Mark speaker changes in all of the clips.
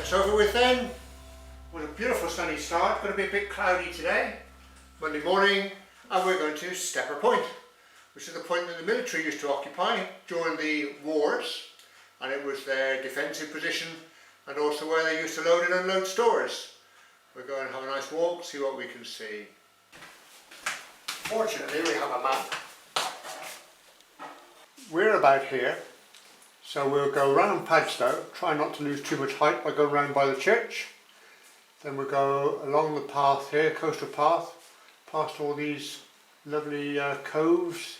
Speaker 1: That's over with then. It was a beautiful sunny start, going to be a bit cloudy today, Monday morning, and we're going to Stepper Point, which is the point that the military used to occupy during the wars, and it was their defensive position and also where they used to load and unload stores. We're going to have a nice walk, see what we can see. Fortunately we have a map. We're about here, so we'll go round Padstow, try not to lose too much height by going round by the church. Then we'll go along the path here, coastal path, past all these lovely coves,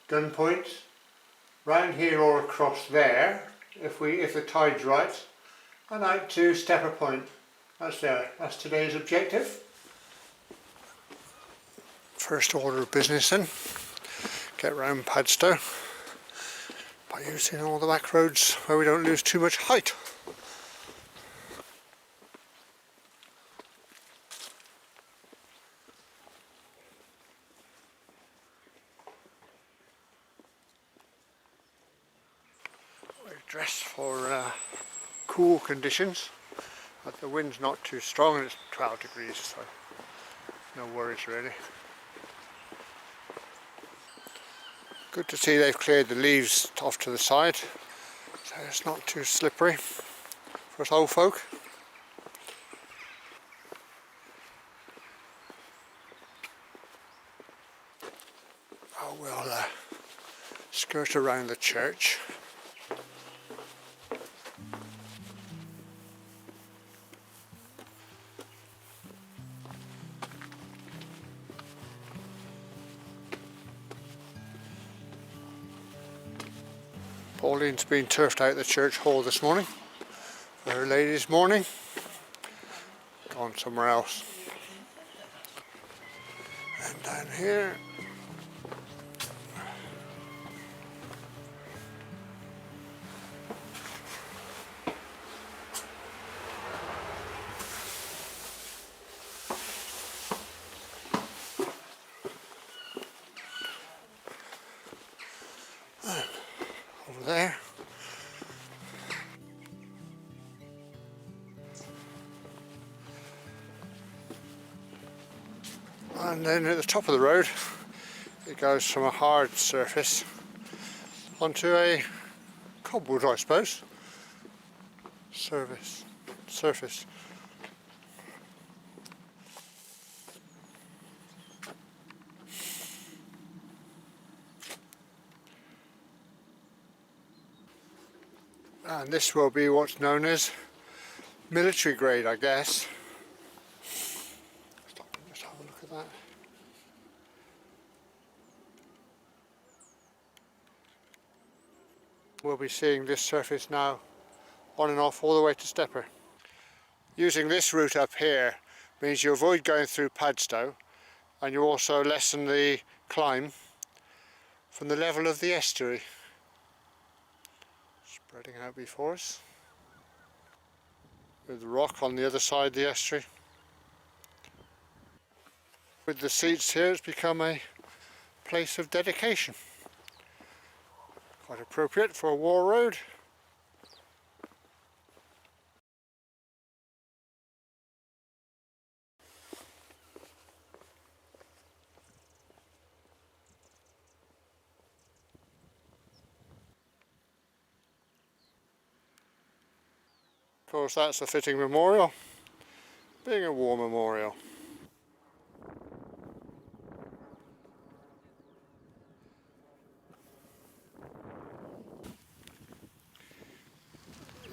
Speaker 1: gun points, round here or across there, if the tide's right, and out to Stepper Point. That's today's objective. First order of business then, get round Padstow by using all the back roads where we don't lose too much height. We're dressed for cool conditions, but the wind's not too strong and it's 12 degrees, so no worries really. Good to see they've cleared the leaves off to the side, so it's not too slippery for us old folk. Oh, we'll skirt around the church. Pauline's been turfed out the church hall this morning for her ladies' morning. Gone somewhere else. And down here, over there. And then at the top of the road it goes from a hard surface onto a cobbled, I suppose, surface. And this will be what's known as military grade, I guess. Stop and just have a look at that. We'll be seeing this surface now on and off all the way to Stepper. Using this route up here means you avoid going through Padstow, and you also lessen the climb from the level of the estuary. Spreading out before us, with the rock on the other side of the estuary. With the seats here, it's become a place of dedication. Quite appropriate for a war road. Of course, that's a fitting memorial, being a war memorial.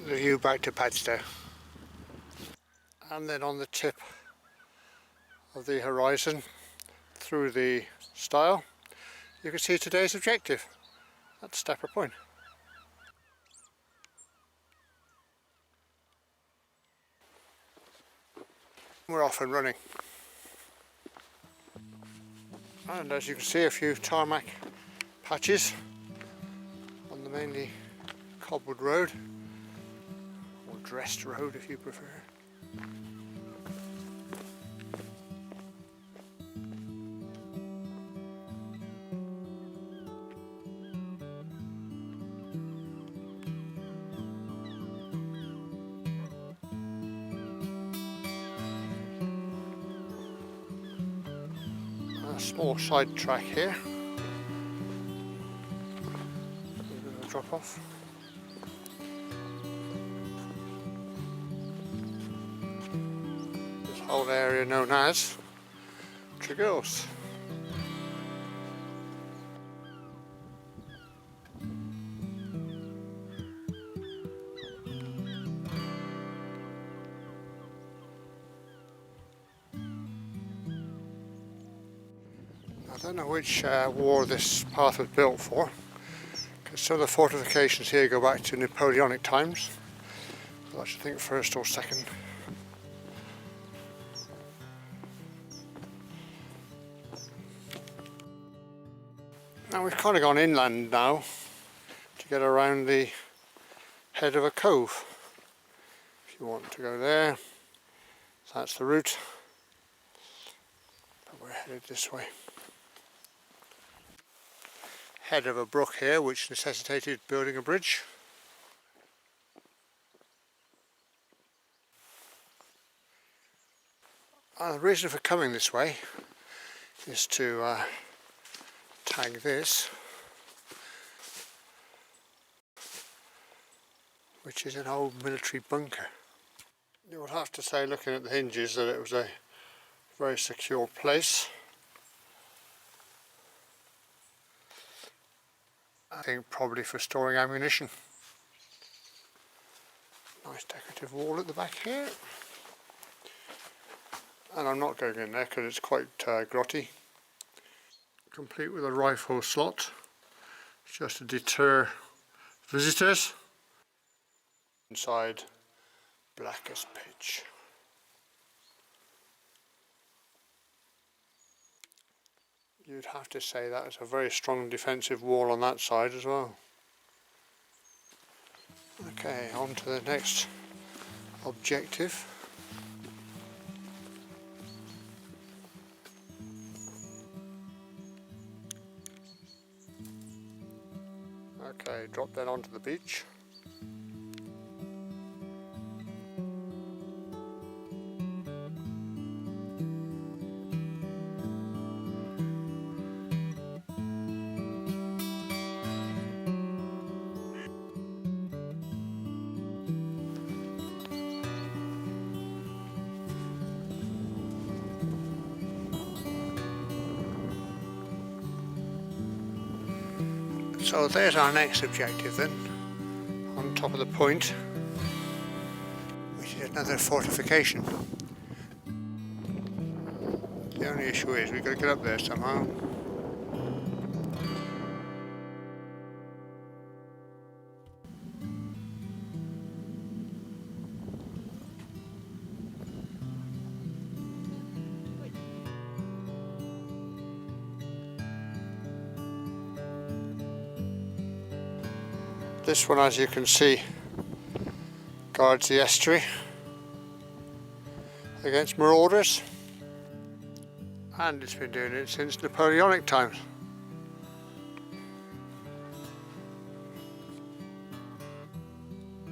Speaker 1: The view back to Padstow. And then on the tip of the horizon, through the stile, you can see today's objective at Stepper Point. We're off and running, and as you can see, a few tarmac patches on the mainly cobbled road, or dressed road if you prefer. A small side track here. A bit of a drop off. This whole area known as Tregells. I don't know which war this path was built for, because some of the fortifications here go back to Napoleonic times. I should think first or second. Now we've kind of gone inland now to get around the head of a cove. If you want to go there, that's the route, but we're headed this way. Head of a brook here which necessitated building a bridge. And the reason for coming this way is to tag this, which is an old military bunker. You would have to say, looking at the hinges, that it was a very secure place. I think probably for storing ammunition. Nice decorative wall at the back here. And I'm not going in there because it's quite grotty. Complete with a rifle slot, just to deter visitors. Inside, black as pitch. You'd have to say that is a very strong defensive wall on that side as well. Okay, on to the next objective. Okay, drop that onto the beach. So there's our next objective then, on top of the point, which is another fortification. The only issue is we've got to get up there somehow. This one, as you can see, guards the estuary against marauders, and it's been doing it since Napoleonic times.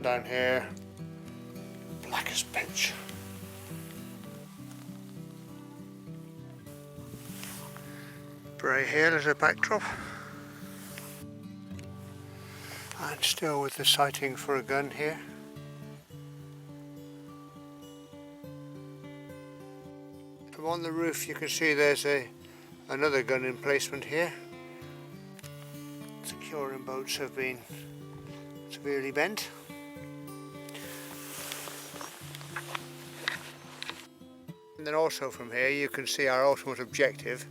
Speaker 1: Down here, black as pitch. Bray Hill as a backdrop. And still with the sighting for a gun here. From on the roof you can see there's another gun emplacement here. Securing boats have been severely bent. And then also from here you can see our ultimate objective,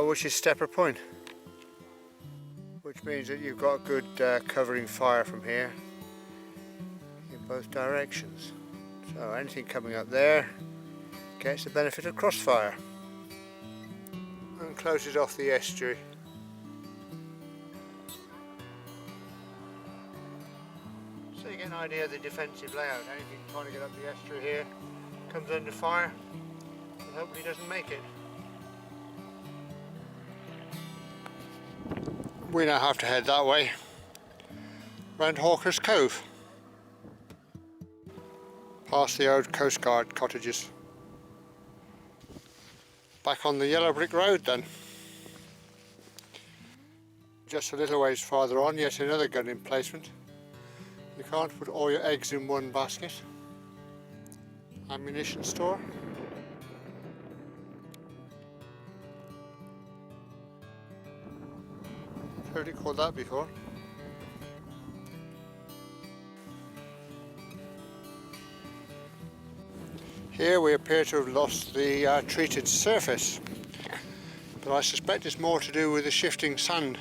Speaker 1: which is Stepper Point. Which means that you've got good covering fire from here in both directions. So anything coming up there gets the benefit of crossfire and closes off the estuary. So you get an idea of the defensive layout. Anything trying to get up the estuary here comes under fire and hopefully doesn't make it. We now have to head that way, round Hawker's Cove, past the old Coast Guard cottages. back on the yellow brick road then. Just a little ways farther on, yet another gun emplacement. You can't put all your eggs in one basket. Ammunition store. I've heard it called that before. Here we appear to have lost the treated surface, but I suspect it's more to do with the shifting sand.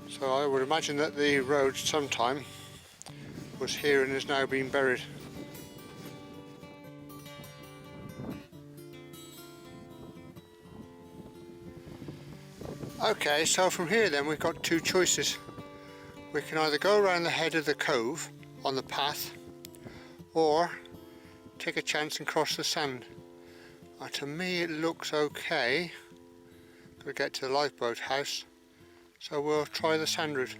Speaker 1: So I would imagine that the road sometime was here and has now been buried. Okay, so from here then we've got two choices. We can either go around the head of the cove on the path, or take a chance and cross the sand. To me it looks okay. Got to get to the lifeboat house, so we'll try the sand route.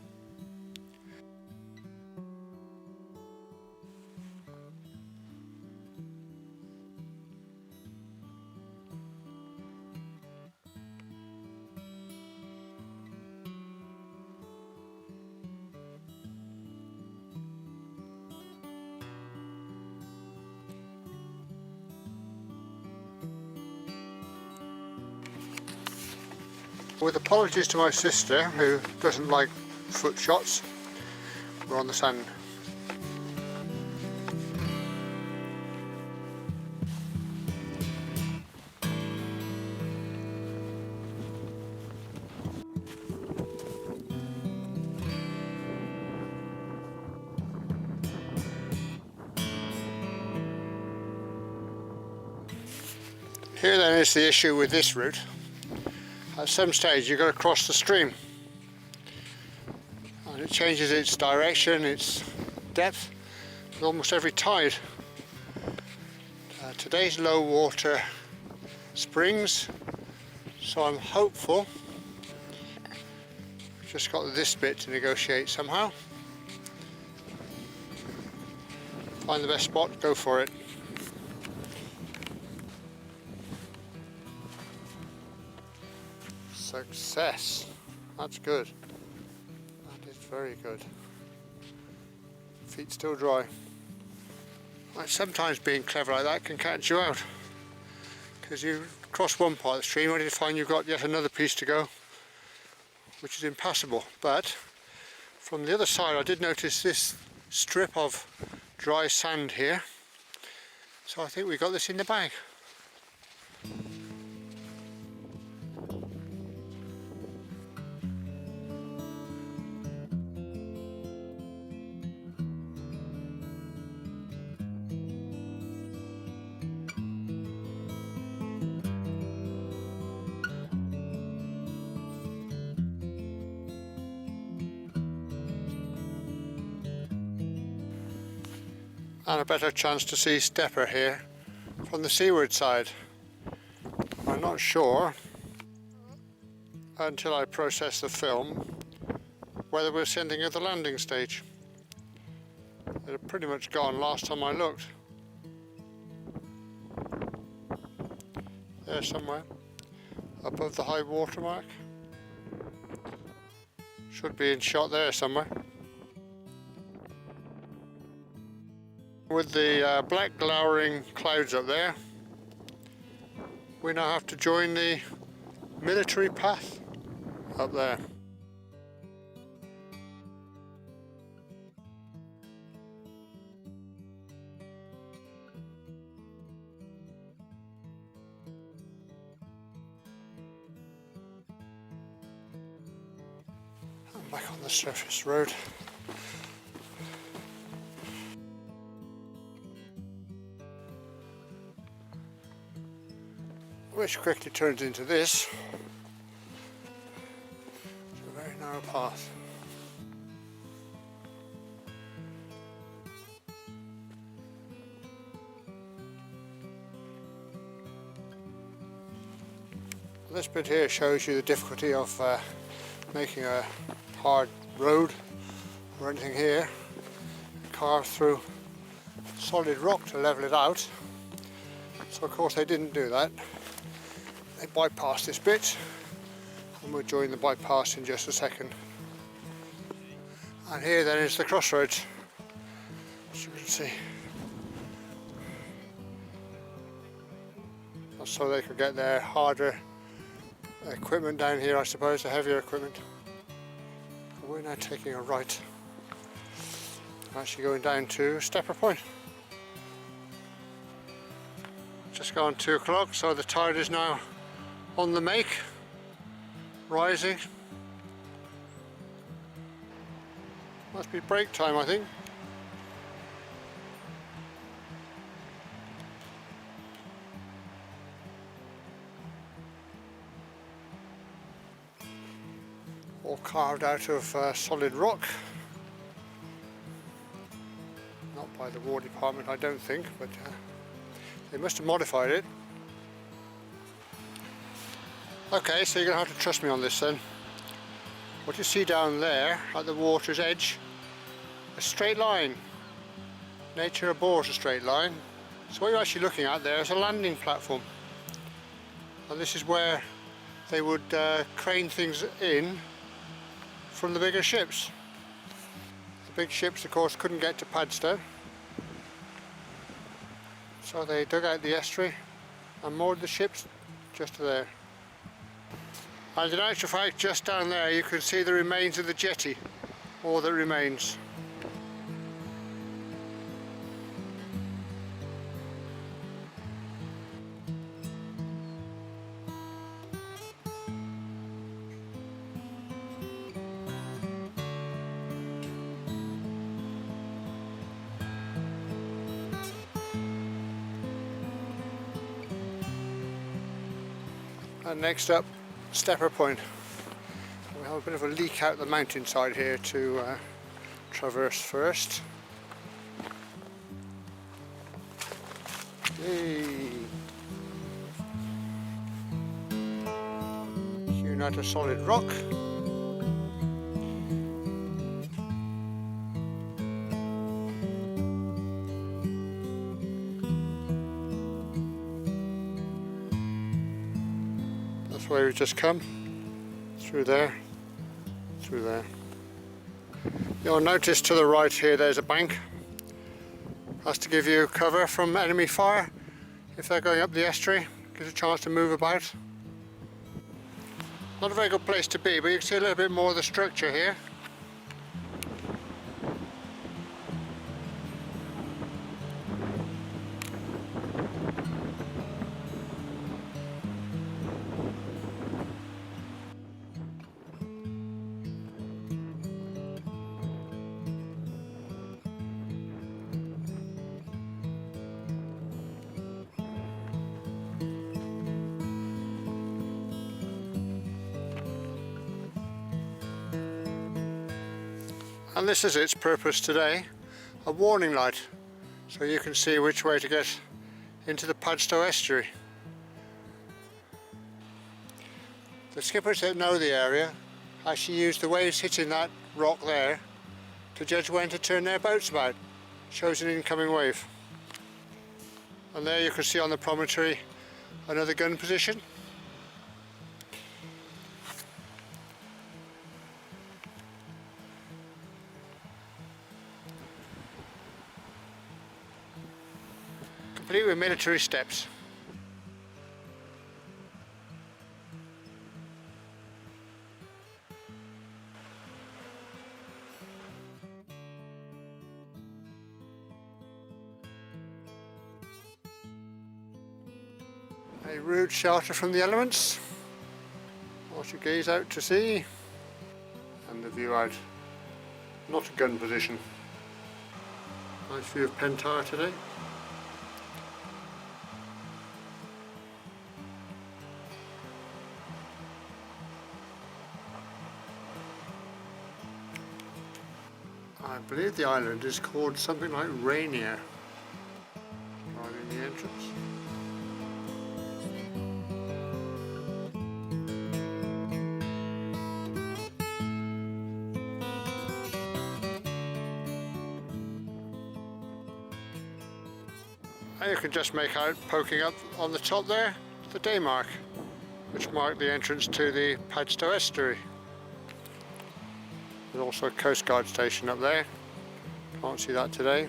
Speaker 1: With apologies to my sister, who doesn't like foot shots, we're on the sand. Here then is the issue with this route. At some stage you've got to cross the stream, and it changes its direction, its depth with almost every tide. Today's low water springs, so I'm hopeful. We've just got this bit to negotiate somehow. Find the best spot, go for it. Success. That's good. That is very good. Feet still dry. Like, sometimes being clever like that can catch you out, because you cross one part of the stream only to find you've got yet another piece to go, which is impassable. But from the other side I did notice this strip of dry sand here, so I think we got this in the bag. And a better chance to see Stepper here from the seaward side. I'm not sure, until I process the film, whether we're sending at the landing stage. It had pretty much gone last time I looked. There somewhere, above the high water mark. Should be in shot there somewhere. With the black glowering clouds up there, we now have to join the military path up there. I'm back on the surface road. Which quickly turns into this. It's a very narrow path. This bit here shows you the difficulty of making a hard road or anything here. Carve through solid rock to level it out. So of course they didn't do that. they bypass this bit, and we'll join the bypass in just a second. And here then is the crossroads, as you can see. So they could get their harder equipment down here, I suppose, the heavier equipment. We're now taking a right, actually going down to Stepper Point. Just gone 2 o'clock, so the tide is now on the make, rising. Must be break time, I think. All carved out of solid rock. Not by the War Department, I don't think, but they must have modified it. Okay, so you're going to have to trust me on this then. What you see down there at the water's edge, a straight line. Nature abhors a straight line. So what you're actually looking at there is a landing platform. And this is where they would crane things in from the bigger ships. The big ships, of course, couldn't get to Padstow, so they dug out the estuary and moored the ships just there. And in actual fact, just down there you can see the remains of the jetty, all that remains. And next up, Stepper Point. We have a bit of a leak out the mountainside here to traverse first. Hey. Hewn out of solid rock. That's where we've just come, through there, through there. You'll notice to the right here there's a bank. That's to give you cover from enemy fire if they're going up the estuary, gives a chance to move about. Not a very good place to be, but you can see a little bit more of the structure here. And this is its purpose today, a warning light, so you can see which way to get into the Padstow estuary. The skippers that know the area actually use the waves hitting that rock there to judge when to turn their boats about. Shows an incoming wave. And there you can see on the promontory another gun position. Complete with military steps. A rude shelter from the elements, whilst you gaze out to sea, and the view out. Not a gun position. Nice view of Pentire today. I believe the island is called something like Rainier, right in the entrance. And you can just make out, poking up on the top there, the day mark. which mark the entrance to the Padstow estuary. There's also a Coast Guard station up there. Can't see that today.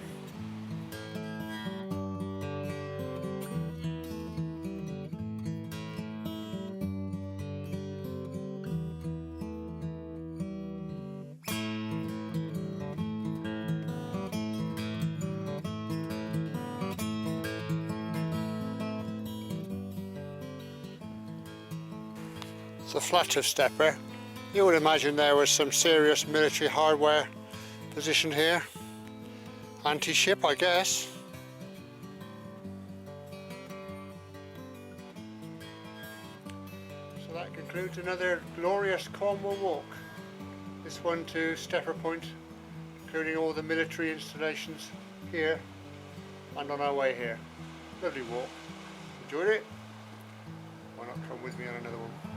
Speaker 1: It's a flat of Stepper. You would imagine there was some serious military hardware positioned here. Anti-ship, I guess. So that concludes another glorious Cornwall walk. This one to Stepper Point, including all the military installations here and on our way here. Lovely walk. Enjoyed it? Why not come with me on another one?